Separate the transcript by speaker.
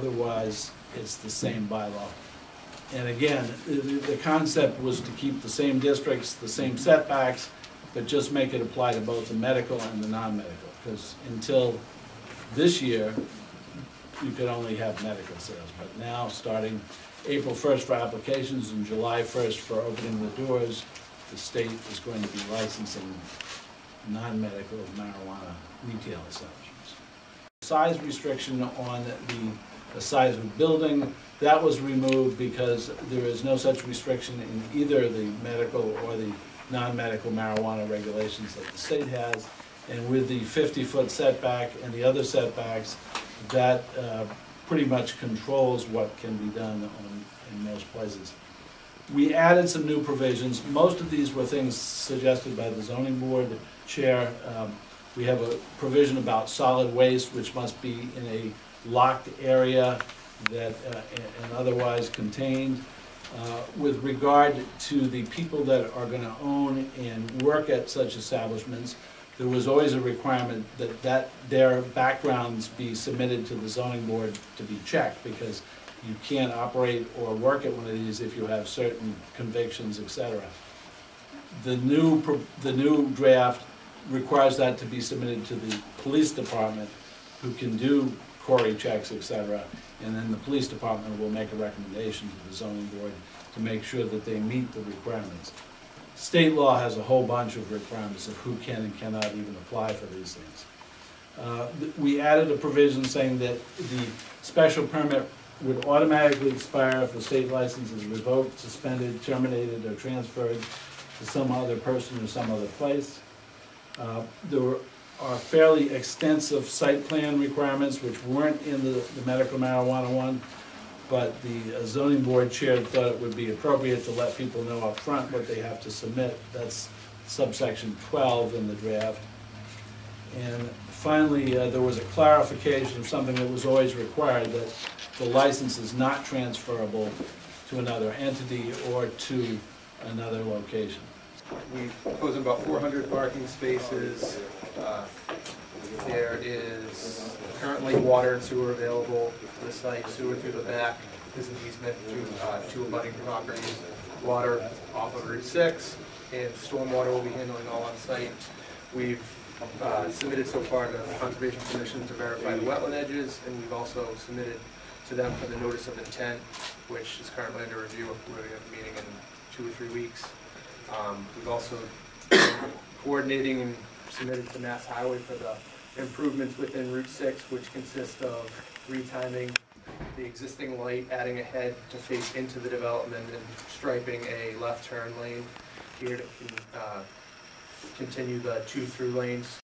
Speaker 1: otherwise it's the same bylaw. And again, the concept was to keep the same districts, the same setbacks, but just make it apply to both the medical and the non-medical, because until this year, you could only have medical sales. But now, starting April 1st for applications and July 1st for opening the doors, the state is going to be licensing non-medical marijuana retail establishments. Size restriction on the size of the building, that was removed because there is no such restriction in either the medical or the non-medical marijuana regulations that the state has. And with the 50-foot setback and the other setbacks, that pretty much controls what can be done in most places. We added some new provisions. Most of these were things suggested by the zoning board chair. We have a provision about solid waste, which must be in a locked area that and otherwise contained. With regard to the people that are going to own and work at such establishments, there was always a requirement that their backgrounds be submitted to the zoning board to be checked, because you can't operate or work at one of these if you have certain convictions, etc. The new draft requires that to be submitted to the police department, who can do query checks, etc. And then the police department will make a recommendation to the zoning board to make sure that they meet the requirements. State law has a whole bunch of requirements of who can and cannot even apply for these things. We added a provision saying that the special permit would automatically expire if the state license is revoked, suspended, terminated, or transferred to some other person or some other place. There are fairly extensive site plan requirements which weren't in the medical marijuana one, but the zoning board chair thought it would be appropriate to let people know up front what they have to submit. That's subsection 12 in the draft. And finally, there was a clarification of something that was always required, that the license is not transferable to another entity or to another location.
Speaker 2: We propose about 400 parking spaces. There is currently water and sewer available to the site, sewer through the back. There's an easement to two abutting properties. Water off of Route 6, and stormwater will be handling all on site. We've submitted so far to the Conservation Commission to verify the wetland edges, and we've also submitted to them for the notice of intent, which is currently under review. We're going to have a meeting in 2 or 3 weeks. We've also coordinating and submitted to Mass Highway for the improvements within Route 6, which consist of retiming the existing light, adding a head to face into the development, and striping a left turn lane here to continue the 2 through lanes